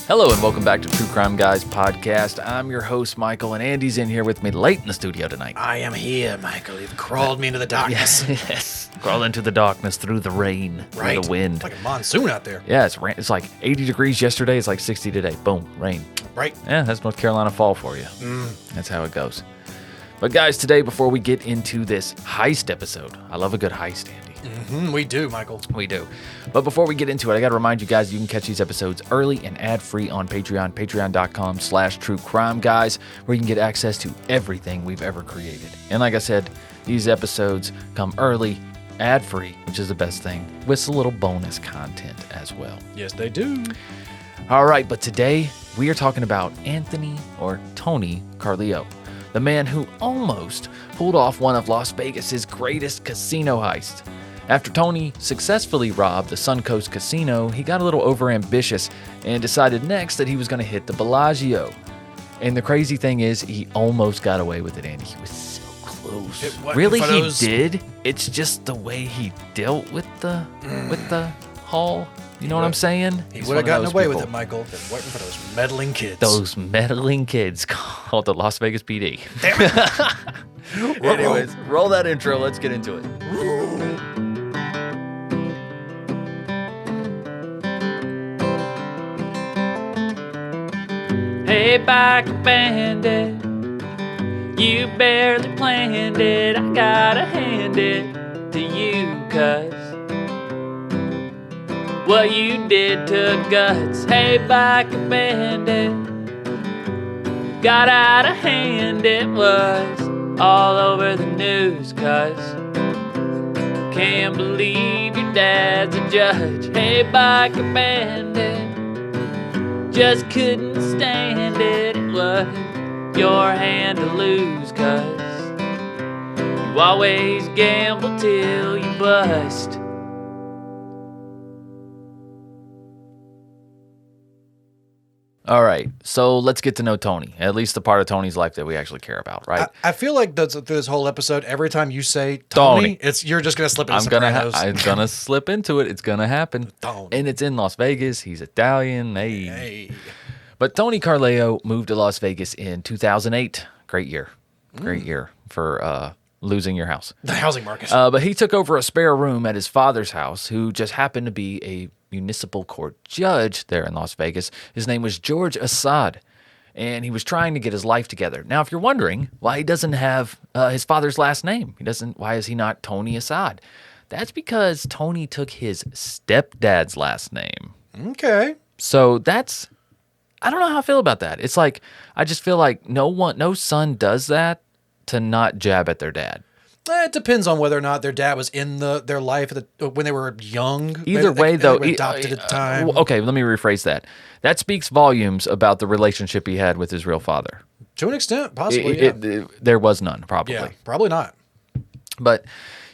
Hello and welcome back to True Crime Guys podcast. I'm your host, Michael, and Andy's in here with me late in the studio tonight. I am here, Michael. You've crawled me into the darkness. Yes. Crawl into the darkness through the rain, through the wind. It's like a monsoon out there. Yeah, it's like 80 degrees yesterday. It's like 60 today. Boom, rain. Right. Yeah, that's North Carolina fall for you. That's how it goes. But guys, today, before we get into this heist episode, I love a good heist, Andy. We do, Michael. We do. But before we get into it, I got to remind you guys, you can catch these episodes early and ad-free on Patreon, patreon.com/truecrimeguys, where you can get access to everything we've ever created. And like I said, these episodes come early, ad-free, which is the best thing, with a little bonus content as well. Yes, they do. All right, but today we are talking about Anthony, or Tony Carleo, the man who almost pulled off one of Las Vegas's greatest casino heists. After Tony successfully robbed the Suncoast Casino, he got a little overambitious and decided next that he was going to hit the Bellagio. And the crazy thing is, he almost got away with it, Andy. He was so close. Really, he did. It's just the way he dealt with the haul. You know what I'm saying? He would have gotten away with it, Michael. If it wasn't for those meddling kids. Those meddling kids called the Las Vegas PD. Damn it. Anyways, roll that intro. Let's get into it. Hey, biker bandit, you barely planned it. I gotta hand it to you, cuz what you did took guts. Hey, biker bandit, got out of hand. It was all over the news, cuz can't believe your dad's a judge. Hey, biker bandit, just couldn't stand it. It was your hand to lose, cuz you always gamble till you bust. All right, so let's get to know Tony, at least the part of Tony's life that we actually care about, right? I feel like through this whole episode, every time you say Tony. You're just going to slip into Sopranos. I'm going to slip into it. It's going to happen. Tony. And it's in Las Vegas. He's Italian. Hey. But Tony Carleo moved to Las Vegas in 2008. Great year. Great year for losing your house. The housing market. But he took over a spare room at his father's house, who just happened to be a municipal court judge there in Las Vegas. His name was George Assad, and he was trying to get his life together. Now, if you're wondering why he doesn't have his father's last name, why is he not Tony Assad? That's because Tony took his stepdad's last name. Okay. So I don't know how I feel about that. It's like, I just feel like no son does that to not jab at their dad. It depends on whether or not their dad was in their life when they were young. Either way, though, adopted at the time. Okay, let me rephrase that. That speaks volumes about the relationship he had with his real father. To an extent, possibly. There was none, probably. Yeah, probably not. But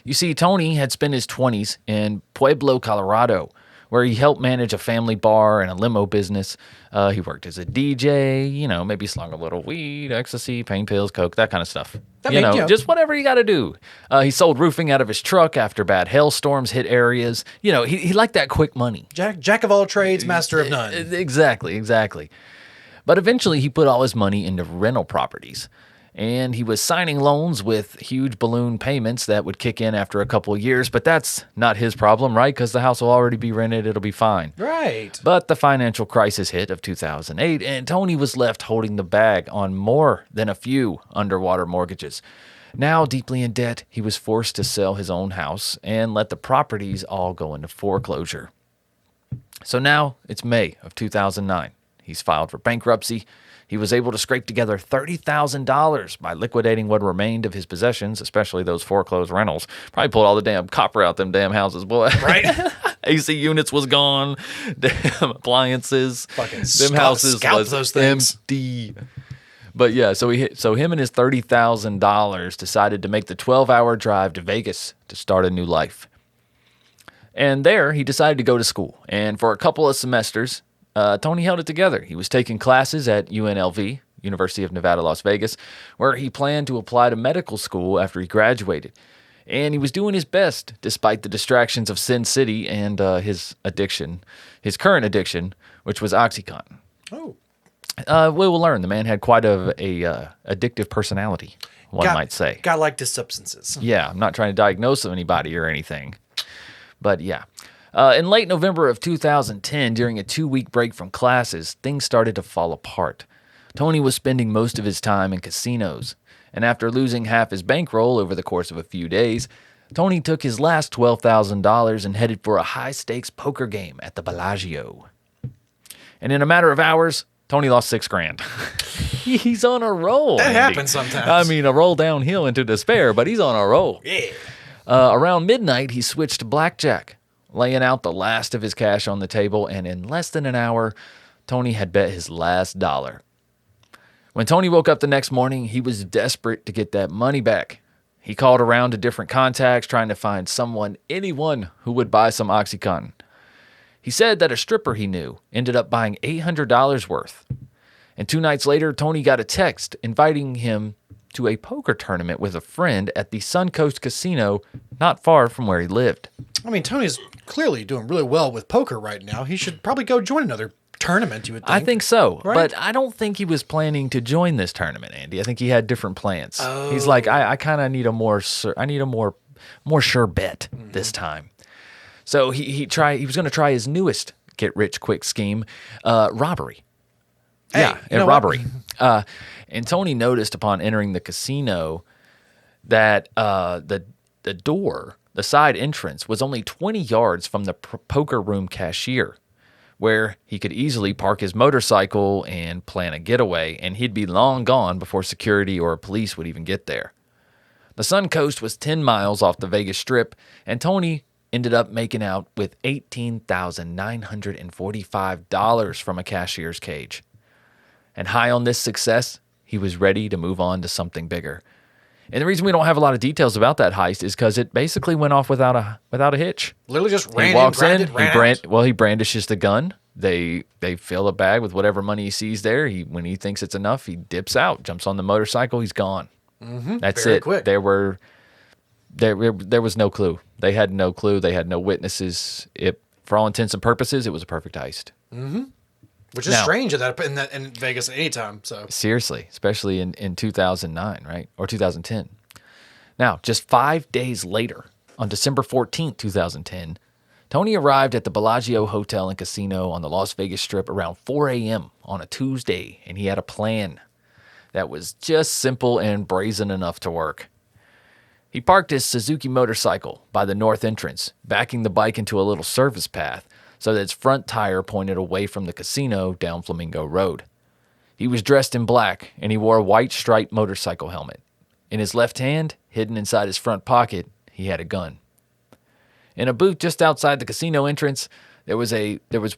you see, Tony had spent his 20s in Pueblo, Colorado, where he helped manage a family bar and a limo business. He worked as a DJ, maybe slung a little weed, ecstasy, pain pills, coke, that kind of stuff. Just whatever you got to do. He sold roofing out of his truck after bad hailstorms hit areas. He liked that quick money. Jack of all trades, master of none. Exactly. But eventually he put all his money into rental properties. And he was signing loans with huge balloon payments that would kick in after a couple of years. But that's not his problem, right? Because the house will already be rented. It'll be fine. Right. But the financial crisis hit of 2008, and Tony was left holding the bag on more than a few underwater mortgages. Now deeply in debt, he was forced to sell his own house and let the properties all go into foreclosure. So now it's May of 2009. He's filed for bankruptcy. He was able to scrape together $30,000 by liquidating what remained of his possessions, especially those foreclosed rentals. Probably pulled all the damn copper out them damn houses, boy. Right? AC units was gone. Damn appliances. Fucking them houses was those things. empty. But yeah, so him and his $30,000 decided to make the 12-hour drive to Vegas to start a new life. And there, he decided to go to school. And for a couple of semesters, Tony held it together. He was taking classes at UNLV, University of Nevada, Las Vegas, where he planned to apply to medical school after he graduated. And he was doing his best, despite the distractions of Sin City and his current addiction, which was OxyContin. Oh. We will learn the man had quite a addictive personality, one might say. Got like the substances. Yeah, I'm not trying to diagnose anybody or anything. But yeah. In late November of 2010, during a 2-week break from classes, things started to fall apart. Tony was spending most of his time in casinos, and after losing half his bankroll over the course of a few days, Tony took his last $12,000 and headed for a high-stakes poker game at the Bellagio. And in a matter of hours, Tony lost $6,000. He's on a roll. That Andy. happens sometimes. I mean, a roll downhill into despair, but he's on a roll. Yeah. Around midnight, he switched to blackjack, laying out the last of his cash on the table, and in less than an hour, Tony had bet his last dollar. When Tony woke up the next morning, he was desperate to get that money back. He called around to different contacts, trying to find anyone who would buy some OxyContin. He said that a stripper he knew ended up buying $800 worth. And 2 nights later, Tony got a text inviting him to a poker tournament with a friend at the Suncoast Casino not far from where he lived. I mean, Tony's clearly doing really well with poker right now. He should probably go join another tournament, you would think. I think so, right? But I don't think he was planning to join this tournament, Andy. I think he had different plans. Oh. He's like, I kind of need a more sure bet this time. So he was going to try his newest get-rich-quick scheme, robbery. Hey, you know robbery. And Tony noticed upon entering the casino that the side entrance, was only 20 yards from the poker room cashier, where he could easily park his motorcycle and plan a getaway, and he'd be long gone before security or police would even get there. The Suncoast was 10 miles off the Vegas Strip, and Tony ended up making out with $18,945 from a cashier's cage. And high on this success, he was ready to move on to something bigger. And the reason we don't have a lot of details about that heist is because it basically went off without a hitch. Literally just ran He walks in, he brandishes the gun. They fill a bag with whatever money he sees there. When he thinks it's enough, he dips out, jumps on the motorcycle, he's gone. Mm-hmm. That's Very it. Quick. There was no clue. They had no clue. They had no witnesses. For all intents and purposes, it was a perfect heist. Mm-hmm. Which is strange in Vegas at any time. So seriously, especially in 2009, right? Or 2010. Now, just 5 days later, on December 14th, 2010, Tony arrived at the Bellagio Hotel and Casino on the Las Vegas Strip around 4 a.m. on a Tuesday, and he had a plan that was just simple and brazen enough to work. He parked his Suzuki motorcycle by the north entrance, backing the bike into a little service path so that its front tire pointed away from the casino down Flamingo Road. He was dressed in black, and he wore a white striped motorcycle helmet. In his left hand, hidden inside his front pocket, he had a gun. In a booth just outside the casino entrance, there was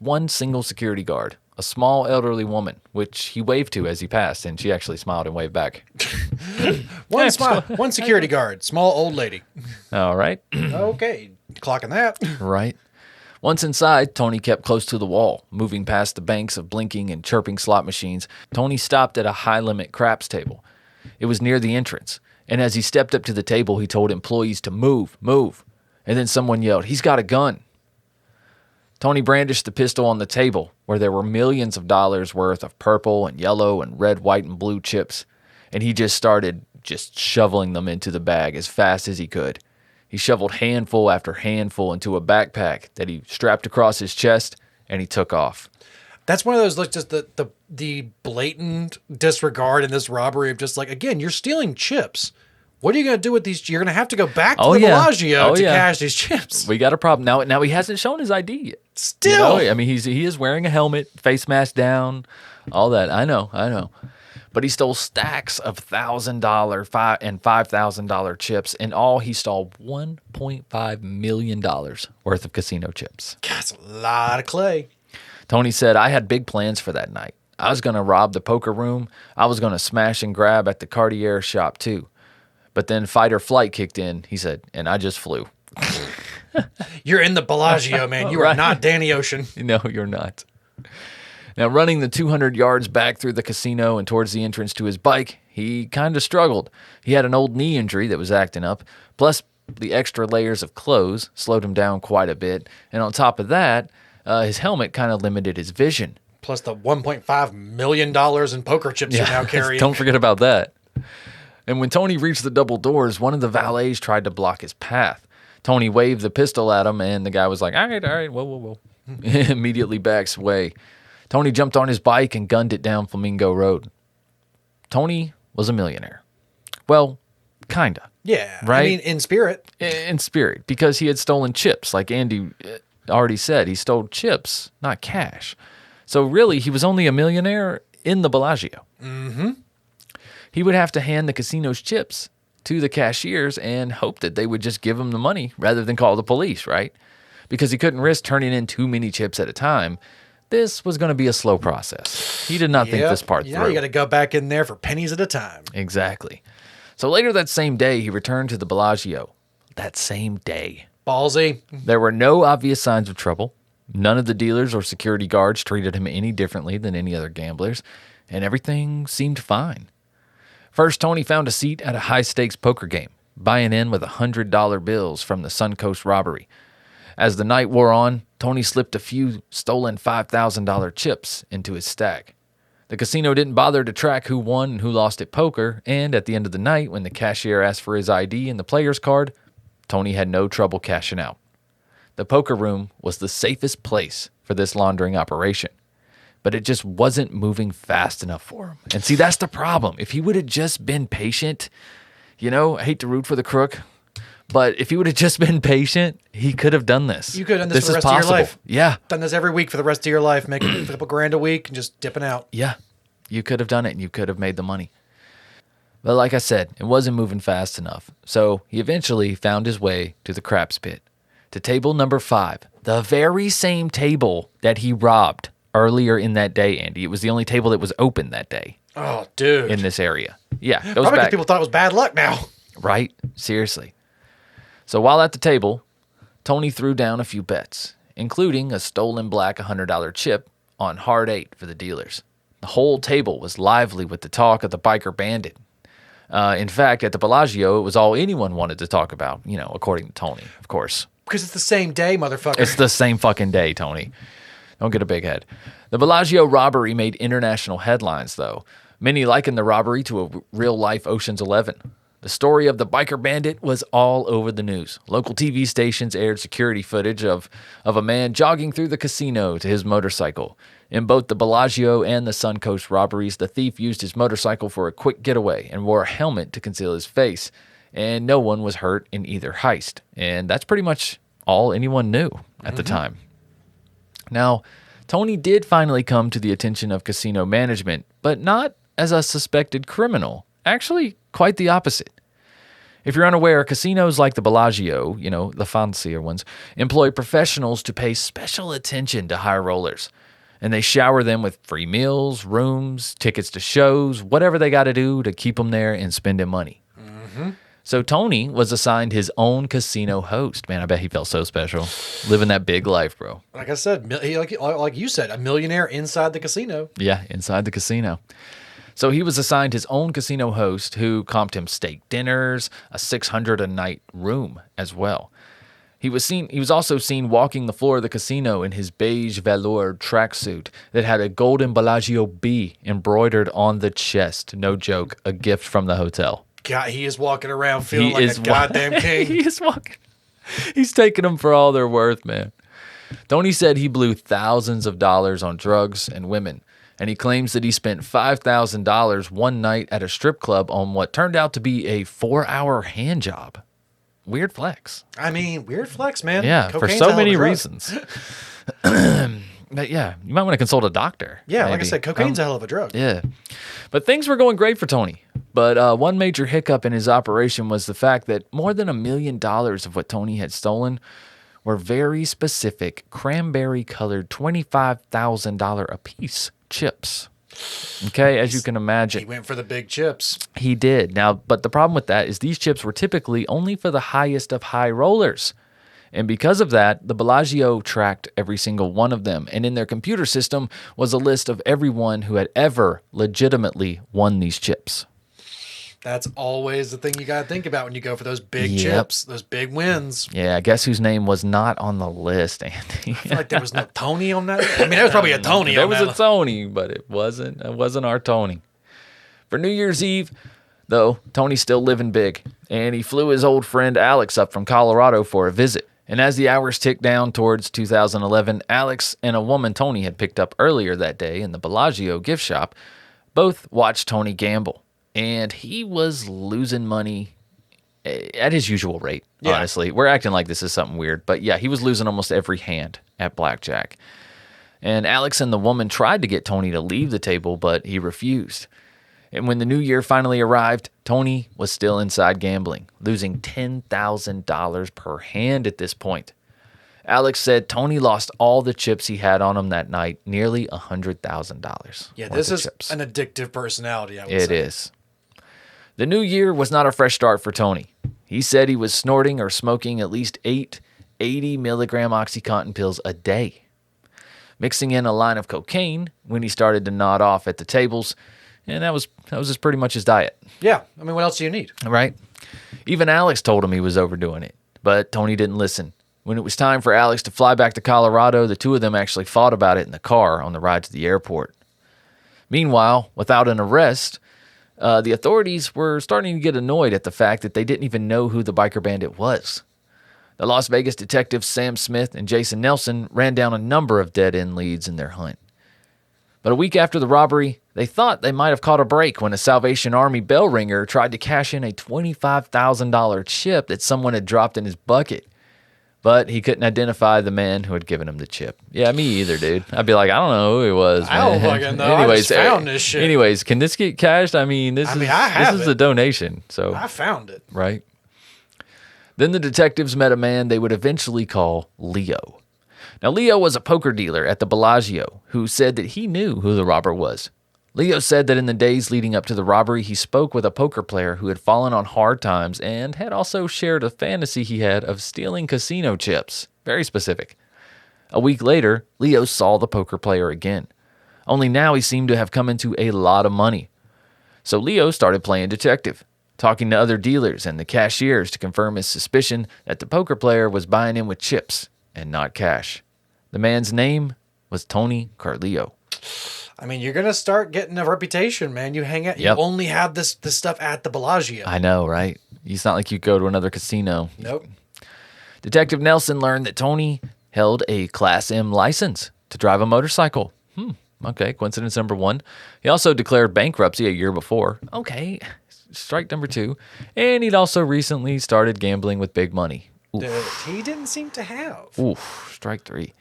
one single security guard, a small elderly woman, which he waved to as he passed, and she actually smiled and waved back. One security guard, small old lady. All right. Okay, clocking that. Right. Once inside, Tony kept close to the wall, moving past the banks of blinking and chirping slot machines. Tony stopped at a high-limit craps table. It was near the entrance, and as he stepped up to the table, he told employees to move, and then someone yelled, "He's got a gun." Tony brandished the pistol on the table, where there were millions of dollars worth of purple and yellow and red, white, and blue chips, and he just started shoveling them into the bag as fast as he could. He shoveled handful after handful into a backpack that he strapped across his chest, and he took off. That's one of those, like, just the blatant disregard in this robbery of just like, again, you're stealing chips. What are you going to do with these? You're going to have to go back to the Bellagio to cash these chips. We got a problem. Now he hasn't shown his ID yet. Still. I mean, he is wearing a helmet, face mask down, all that. I know. But he stole stacks of $1,000 and $5,000 chips. In all, he stole $1.5 million worth of casino chips. That's a lot of clay. Tony said, "I had big plans for that night. I was going to rob the poker room. I was going to smash and grab at the Cartier shop, too. But then fight or flight kicked in," he said, "and I just flew." You're in the Bellagio, man. You are not Danny Ocean. No, you're not. Now, running the 200 yards back through the casino and towards the entrance to his bike, he kind of struggled. He had an old knee injury that was acting up, plus the extra layers of clothes slowed him down quite a bit. And on top of that, his helmet kind of limited his vision. Plus the $1.5 million in poker chips you're now carrying. Don't forget about that. And when Tony reached the double doors, one of the valets tried to block his path. Tony waved the pistol at him, and the guy was like, all right, whoa. Immediately backs away. Tony jumped on his bike and gunned it down Flamingo Road. Tony was a millionaire. Well, kinda. Yeah. Right? I mean, in spirit. In spirit, because he had stolen chips. Like Andy already said, he stole chips, not cash. So really, he was only a millionaire in the Bellagio. Mm-hmm. He would have to hand the casino's chips to the cashiers and hope that they would just give him the money rather than call the police, right? Because he couldn't risk turning in too many chips at a time. This was going to be a slow process. He did not think this part through. You got to go back in there for pennies at a time. Exactly. So later that same day, he returned to the Bellagio. That same day. Ballsy. There were no obvious signs of trouble. None of the dealers or security guards treated him any differently than any other gamblers, and everything seemed fine. First, Tony found a seat at a high-stakes poker game, buying in with $100 bills from the Suncoast robbery. As the night wore on, Tony slipped a few stolen $5,000 chips into his stack. The casino didn't bother to track who won and who lost at poker, and at the end of the night, when the cashier asked for his ID and the player's card, Tony had no trouble cashing out. The poker room was the safest place for this laundering operation, but it just wasn't moving fast enough for him. And see, that's the problem. If he would have just been patient, I hate to root for the crook, but if he would have just been patient, he could have done this. You could have done this for the rest of your life. Yeah. Done this every week for the rest of your life, making a couple grand a week and just dipping out. Yeah. You could have done it and you could have made the money. But like I said, it wasn't moving fast enough. So he eventually found his way to the craps pit, to table number 5, the very same table that he robbed earlier in that day, Andy. It was the only table that was open that day. Oh, dude. In this area. Yeah. Probably because people thought it was bad luck now. Right? Seriously. So while at the table, Tony threw down a few bets, including a stolen black $100 chip on hard 8 for the dealers. The whole table was lively with the talk of the biker bandit. In fact, at the Bellagio, it was all anyone wanted to talk about, according to Tony, of course. Because it's the same day, motherfucker. It's the same fucking day, Tony. Don't get a big head. The Bellagio robbery made international headlines, though. Many likened the robbery to a real-life Ocean's 11. The story of the biker bandit was all over the news. Local TV stations aired security footage of a man jogging through the casino to his motorcycle. In both the Bellagio and the Suncoast robberies, the thief used his motorcycle for a quick getaway and wore a helmet to conceal his face. And no one was hurt in either heist. And that's pretty much all anyone knew at the time. Now, Tony did finally come to the attention of casino management, but not as a suspected criminal. Actually, quite the opposite. If you're unaware, casinos like the Bellagio, the fancier ones, employ professionals to pay special attention to high rollers. And they shower them with free meals, rooms, tickets to shows, whatever they got to do to keep them there and spending money. Mm-hmm. So Tony was assigned his own casino host. Man, I bet he felt so special. Living that big life, bro. Like I said, like you said, a millionaire inside the casino. Yeah, inside the casino. So he was assigned his own casino host who comped him steak dinners, a $600 a night room as well. He was also seen walking the floor of the casino in his beige velour tracksuit that had a golden Bellagio B embroidered on the chest. No joke, a gift from the hotel. God, he is walking around feeling like a goddamn king. He is walking. He's taking them for all they're worth, man. Tony said he blew thousands of dollars on drugs and women, and he claims that he spent $5,000 one night at a strip club on what turned out to be a 4-hour hand job. Weird flex. I mean, weird flex, man. Yeah, Cocaine's for so many reasons. But yeah, you might want to consult a doctor. Yeah, maybe. Like I said, cocaine's a hell of a drug. Yeah. But things were going great for Tony. But one major hiccup in his operation was the fact that more than $1 million of what Tony had stolen were very specific cranberry-colored $25,000 a piece chips. Okay, as you can imagine. He went for the big chips. He did. Now, but the problem with that is these chips were typically only for the highest of high rollers. And because of that, the Bellagio tracked every single one of them. And in their computer system was a list of everyone who had ever legitimately won these chips. That's always the thing you got to think about when you go for those big chips, those big wins. Yeah, guess whose name was not on the list, Andy? I feel like there was no Tony on that. I mean, there was probably a Tony there on was that. a Tony, but it wasn't our Tony. For New Year's Eve, though, Tony's still living big, and he flew his old friend Alex up from Colorado for a visit. And as the hours ticked down towards 2011, Alex and a woman Tony had picked up earlier that day in the Bellagio gift shop both watched Tony gamble. And he was losing money at his usual rate, honestly. We're acting like this is something weird. But yeah, he was losing almost every hand at blackjack. And Alex and the woman tried to get Tony to leave the table, but he refused. And when the new year finally arrived, Tony was still inside gambling, losing $10,000 per hand at this point. Alex said Tony lost all the chips he had on him that night, nearly $100,000. Yeah, this is an addictive personality, I would say. It is. The new year was not a fresh start for Tony. He said he was snorting or smoking at least 8 80-milligram OxyContin pills a day, mixing in a line of cocaine when he started to nod off at the tables, and that was just pretty much his diet. Yeah, I mean, what else do you need? Right? Even Alex told him he was overdoing it, but Tony didn't listen. When it was time for Alex to fly back to Colorado, the two of them actually fought about it in the car on the ride to the airport. Meanwhile, without an arrest, the authorities were starting to get annoyed at the fact that they didn't even know who the biker bandit was. The Las Vegas detectives Sam Smith and Jason Nelson ran down a number of dead-end leads in their hunt. But a week after the robbery, they thought they might have caught a break when a Salvation Army bell ringer tried to cash in a $25,000 chip that someone had dropped in his bucket. But he couldn't identify the man who had given him the chip. Yeah, me either, dude. I'd be like, I don't know who it was, man. I don't fucking know. Anyways, I just found this shit. Anyways, can this get cashed? I mean, this is a donation. So I found it. Right? Then the detectives met a man they would eventually call Leo. Now, Leo was a poker dealer at the Bellagio who said that he knew who the robber was. Leo said that in the days leading up to the robbery, he spoke with a poker player who had fallen on hard times and had also shared a fantasy he had of stealing casino chips. Very specific. A week later, Leo saw the poker player again. Only now he seemed to have come into a lot of money. So Leo started playing detective, talking to other dealers and the cashiers to confirm his suspicion that the poker player was buying in with chips and not cash. The man's name was Tony Carleo. I mean, you're going to start getting a reputation, man. You hang out. You only have this stuff at the Bellagio. I know, right? It's not like you go to another casino. Nope. Detective Nelson learned that Tony held a Class M license to drive a motorcycle. Okay, coincidence number one. He also declared bankruptcy a year before. Okay, strike number two. And he'd also recently started gambling with big money. He didn't seem to have. Strike three.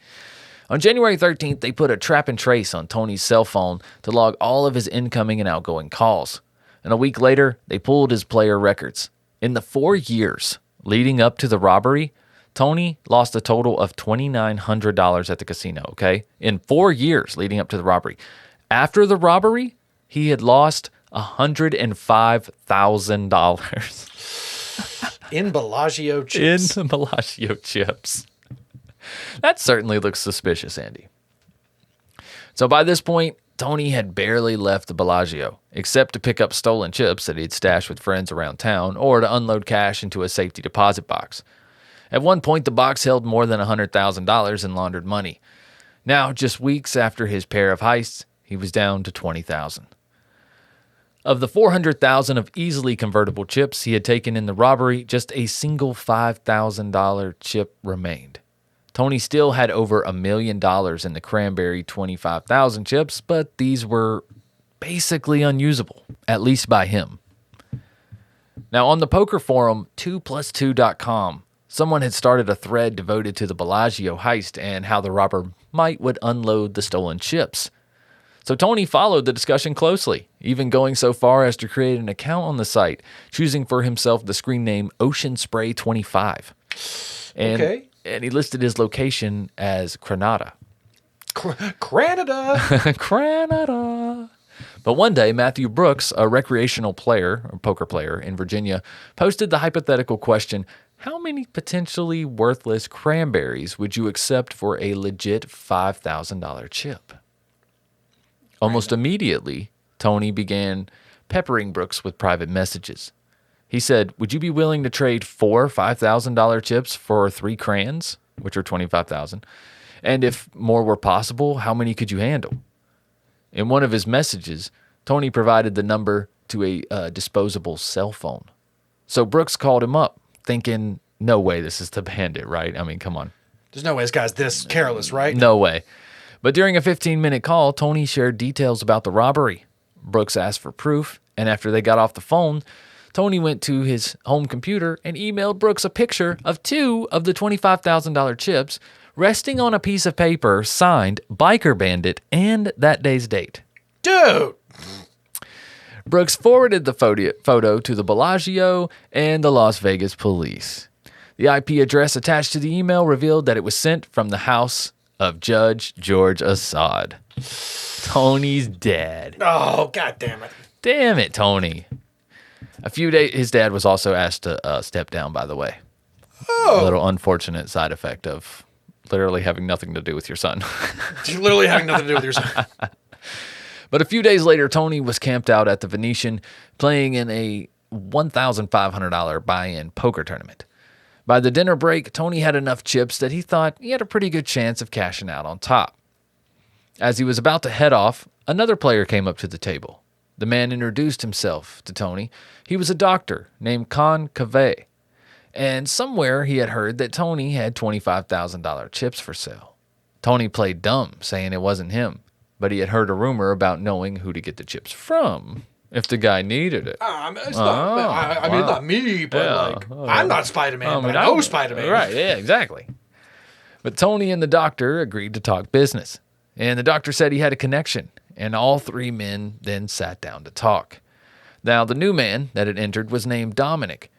On January 13th, they put a trap and trace on Tony's cell phone to log all of his incoming and outgoing calls. And a week later, they pulled his player records. In the 4 years leading up to the robbery, Tony lost a total of $2,900 at the casino, okay? In 4 years leading up to the robbery. After the robbery, he had lost $105,000. In Bellagio chips. In Bellagio chips. That certainly looks suspicious, Andy. So by this point, Tony had barely left the Bellagio, except to pick up stolen chips that he'd stashed with friends around town or to unload cash into a safety deposit box. At one point, the box held more than $100,000 in laundered money. Now, just weeks after his pair of heists, he was down to $20,000. Of the $400,000 of easily convertible chips he had taken in the robbery, just a single $5,000 chip remained. Tony still had over $1 million in the cranberry 25,000 chips, but these were basically unusable, at least by him. Now, on the poker forum 2plus2.com, someone had started a thread devoted to the Bellagio heist and how the robber would unload the stolen chips. So Tony followed the discussion closely, even going so far as to create an account on the site, choosing for himself the screen name Ocean Spray 25. And he listed his location as Granada. Granada! But one day, Matthew Brooks, a recreational player, or poker player in Virginia, posted the hypothetical question, how many potentially worthless cranberries would you accept for a legit $5,000 chip? Almost immediately, Tony began peppering Brooks with private messages. He said, "Would you be willing to trade 4 $5,000 chips for 3 crayons, which are $25,000? And if more were possible, how many could you handle?" In one of his messages, Tony provided the number to a disposable cell phone. So Brooks called him up, thinking, no way this is the Bandit, right? I mean, come on. There's no way this guy's this careless, right? No way. But during a 15-minute call, Tony shared details about the robbery. Brooks asked for proof, and after they got off the phone, Tony went to his home computer and emailed Brooks a picture of 2 of the $25,000 chips resting on a piece of paper signed Biker Bandit and that day's date. Dude! Brooks forwarded the photo to the Bellagio and the Las Vegas police. The IP address attached to the email revealed that it was sent from the house of Judge George Assad, Tony's dad. Oh, God damn it. Damn it, Tony. A few days, his dad was also asked to step down, by the way. Oh. A little unfortunate side effect of literally having nothing to do with your son. Literally having nothing to do with your son. But a few days later, Tony was camped out at the Venetian playing in a $1,500 buy-in poker tournament. By the dinner break, Tony had enough chips that he thought he had a pretty good chance of cashing out on top. As he was about to head off, another player came up to the table. The man introduced himself to Tony. He was a doctor named Khan Cave, and somewhere he had heard that Tony had $25,000 chips for sale. Tony played dumb, saying it wasn't him, but he had heard a rumor about knowing who to get the chips from if the guy needed it. It's not me, but I'm not Spider-Man, but I know Spider-Man. Right, yeah, exactly. But Tony and the doctor agreed to talk business, and the doctor said he had a connection, and all 3 men then sat down to talk. Now, the new man that had entered was named Dominic,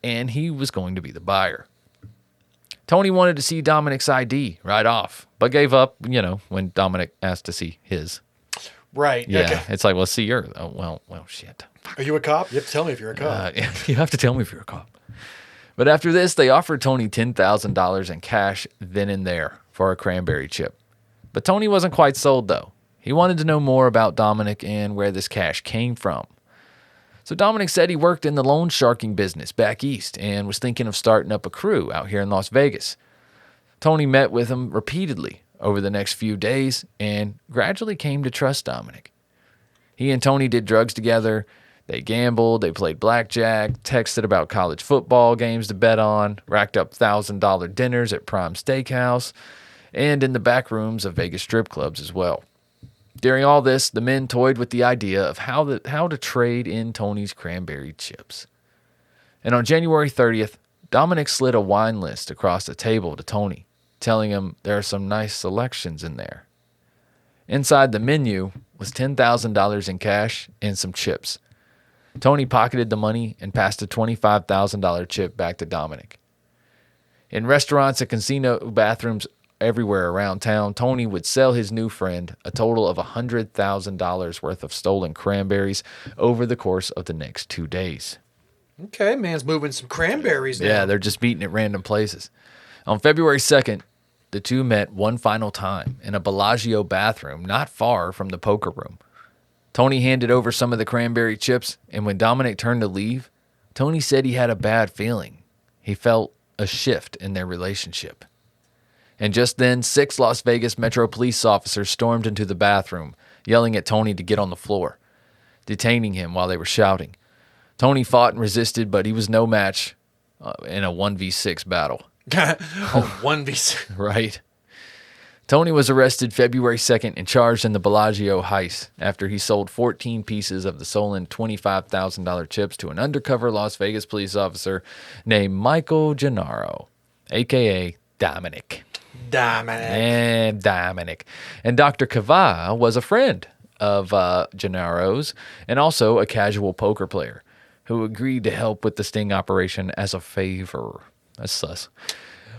and he was going to be the buyer. Tony wanted to see Dominic's ID right off, but gave up, when Dominic asked to see his. Right. Yeah, okay. It's like, well, see your. Oh, well, shit. Are you a cop? You have to tell me if you're a cop. You have to tell me if you're a cop. But after this, they offered Tony $10,000 in cash then and there for a cranberry chip. But Tony wasn't quite sold, though. He wanted to know more about Dominic and where this cash came from. So Dominic said he worked in the loan sharking business back east and was thinking of starting up a crew out here in Las Vegas. Tony met with him repeatedly over the next few days and gradually came to trust Dominic. He and Tony did drugs together. They gambled, they played blackjack, texted about college football games to bet on, racked up $1,000 dinners at Prime Steakhouse, and in the back rooms of Vegas strip clubs as well. During all this, the men toyed with the idea of how to trade in Tony's cranberry chips. And on January 30th, Dominic slid a wine list across the table to Tony, telling him there are some nice selections in there. Inside the menu was $10,000 in cash and some chips. Tony pocketed the money and passed a $25,000 chip back to Dominic. In restaurants and casino bathrooms everywhere around town, Tony would sell his new friend a total of $100,000 worth of stolen cranberries over the course of the next 2 days. Okay, man's moving some cranberries now. Yeah, they're just meeting at random places. On February 2nd, the two met one final time in a Bellagio bathroom not far from the poker room. Tony handed over some of the cranberry chips, and when Dominic turned to leave, Tony said he had a bad feeling. He felt a shift in their relationship. And just then, 6 Las Vegas Metro police officers stormed into the bathroom, yelling at Tony to get on the floor, detaining him while they were shouting. Tony fought and resisted, but he was no match in a 1v6 battle. 1v6. Right. Tony was arrested February 2nd and charged in the Bellagio heist after he sold 14 pieces of the stolen $25,000 chips to an undercover Las Vegas police officer named Michael Gennaro, a.k.a. Dominic. And Dr. Cava was a friend of Gennaro's and also a casual poker player who agreed to help with the sting operation as a favor. That's sus.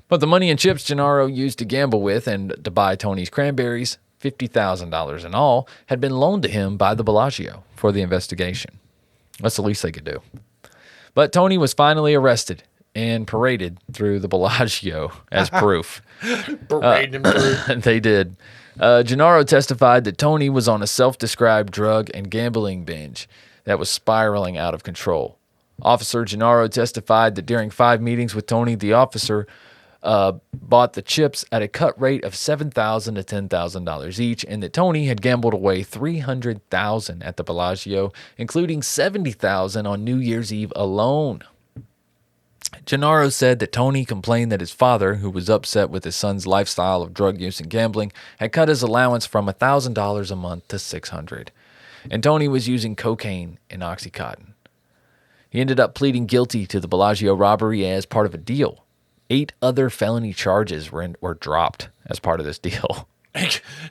But the money and chips Gennaro used to gamble with and to buy Tony's cranberries, $50,000 in all, had been loaned to him by the Bellagio for the investigation. That's the least they could do. But Tony was finally arrested and paraded through the Bellagio as proof. Paraded him through. They did. Gennaro testified that Tony was on a self-described drug and gambling binge, that was spiraling out of control. Officer Gennaro testified that during 5 meetings with Tony, the officer bought the chips at a cut rate of $7,000 to $10,000 each, and that Tony had gambled away $300,000 at the Bellagio, including $70,000 on New Year's Eve alone. Gennaro said that Tony complained that his father, who was upset with his son's lifestyle of drug use and gambling, had cut his allowance from $1,000 a month to $600, and Tony was using cocaine and Oxycontin. He ended up pleading guilty to the Bellagio robbery as part of a deal. 8 other felony charges were dropped as part of this deal.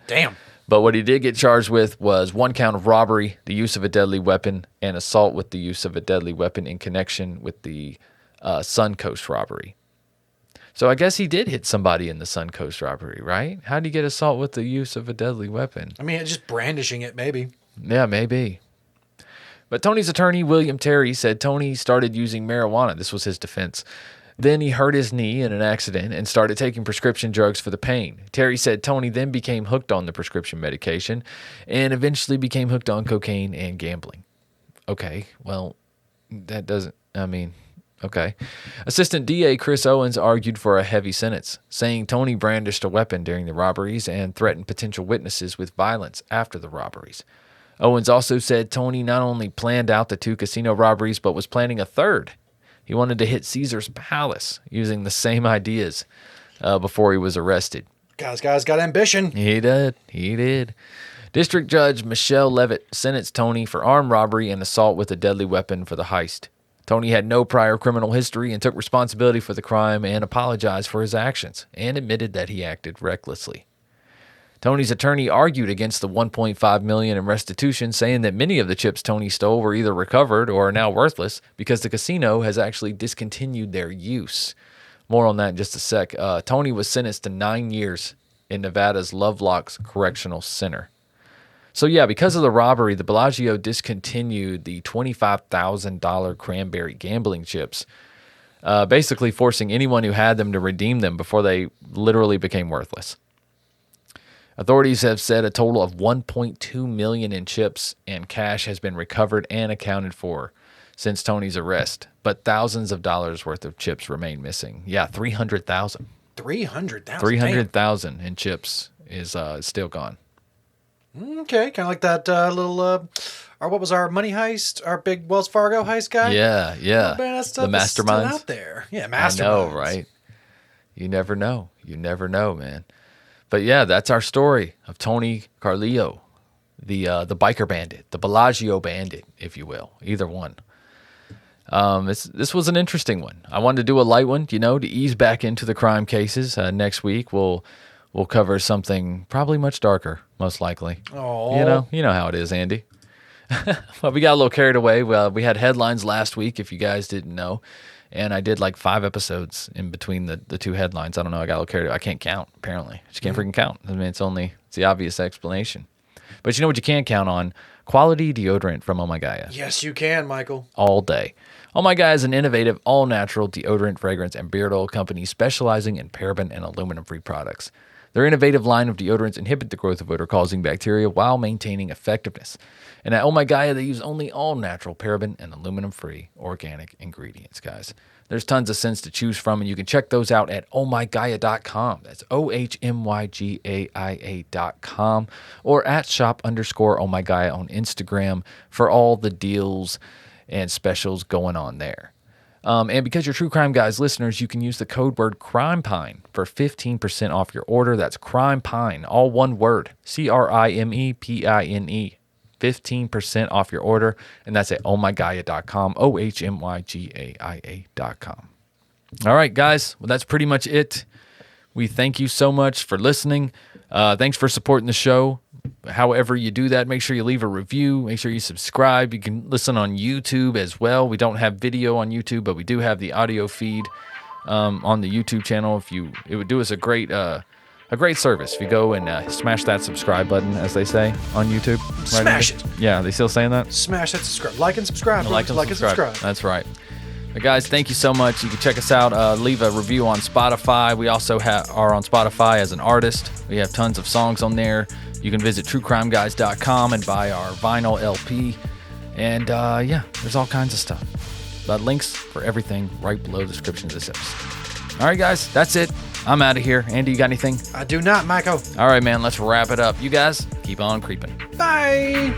Damn. But what he did get charged with was 1 count of robbery, the use of a deadly weapon, and assault with the use of a deadly weapon in connection with the Suncoast robbery. So I guess he did hit somebody in the Suncoast robbery, right? How did he get assault with the use of a deadly weapon? I mean, just brandishing it, maybe. Yeah, maybe. But Tony's attorney, William Terry, said Tony started using marijuana. This was his defense. Then he hurt his knee in an accident and started taking prescription drugs for the pain. Terry said Tony then became hooked on the prescription medication and eventually became hooked on cocaine and gambling. Okay, well, that doesn't, okay. Assistant DA Chris Owens argued for a heavy sentence, saying Tony brandished a weapon during the robberies and threatened potential witnesses with violence after the robberies. Owens also said Tony not only planned out the 2 casino robberies, but was planning a third. He wanted to hit Caesar's Palace using the same ideas before he was arrested. Guy's got ambition. He did. District Judge Michelle Levitt sentenced Tony for armed robbery and assault with a deadly weapon for the heist. Tony had no prior criminal history and took responsibility for the crime and apologized for his actions and admitted that he acted recklessly. Tony's attorney argued against the $1.5 million in restitution, saying that many of the chips Tony stole were either recovered or are now worthless because the casino has actually discontinued their use. More on that in just a sec. Tony was sentenced to 9 years in Nevada's Lovelocks Correctional Center. So yeah, because of the robbery, the Bellagio discontinued the $25,000 cranberry gambling chips, basically forcing anyone who had them to redeem them before they literally became worthless. Authorities have said a total of $1.2 million in chips and cash has been recovered and accounted for since Tony's arrest, but thousands of dollars worth of chips remain missing. Yeah, $300,000. $300,000. $300,000 in chips is still gone. Okay, kind of like that little, what was our money heist? Our big Wells Fargo heist guy? Yeah. Oh, man, that stuff the masterminds is still out there. Yeah, masterminds. I know, right? You never know. You never know, man. But yeah, that's our story of Tony Carleo, the biker bandit, the Bellagio bandit, if you will, either one. This was an interesting one. I wanted to do a light one, to ease back into the crime cases. Next week we'll cover something probably much darker, most likely. Oh, you know how it is, Andy. Well, we got a little carried away. We had headlines last week, if you guys didn't know. And I did like 5 episodes in between the 2 headlines. I don't know. I got a little carried away. I can't count, apparently. I just can't freaking count. I mean, it's the obvious explanation. But you know what you can count on? Quality deodorant from Oh My Gaia. Yes, you can, Michael. All day. Oh My Gaia is an innovative, all-natural deodorant, fragrance, and beard oil company specializing in paraben and aluminum-free products. Their innovative line of deodorants inhibit the growth of odor-causing bacteria while maintaining effectiveness. And at Oh My Gaia, they use only all-natural, paraben, and aluminum-free organic ingredients, guys. There's tons of scents to choose from, and you can check those out at ohmygaia.com. That's ohmygaia.com, or at shop_ohmygaia on Instagram for all the deals and specials going on there. And because you're True Crime Guys listeners, you can use the code word Crimepine for 15% off your order. That's Crimepine, all one word, CRIMEPINE. 15% off your order, and that's at ohmygaia.com, ohmygaia.com. All right, guys, well, that's pretty much it. We thank you so much for listening. Thanks for supporting the show. However you do that, make sure you leave a review. Make sure you subscribe. You can listen on YouTube as well. We don't have video on YouTube, but we do have the audio feed on the YouTube channel. It would do us a great service if you go and smash that subscribe button, as they say on YouTube. Smash it. Yeah, they still saying that? Smash that subscribe. Like and subscribe. Like and subscribe. That's right. But guys, thank you so much. You can check us out. Leave a review on Spotify. We also are on Spotify as an artist. We have tons of songs on there. You can visit truecrimeguys.com and buy our vinyl LP. And yeah, there's all kinds of stuff. But links for everything right below the description of this episode. All right, guys, that's it. I'm out of here. Andy, you got anything? I do not, Michael. All right, man, let's wrap it up. You guys, keep on creeping. Bye.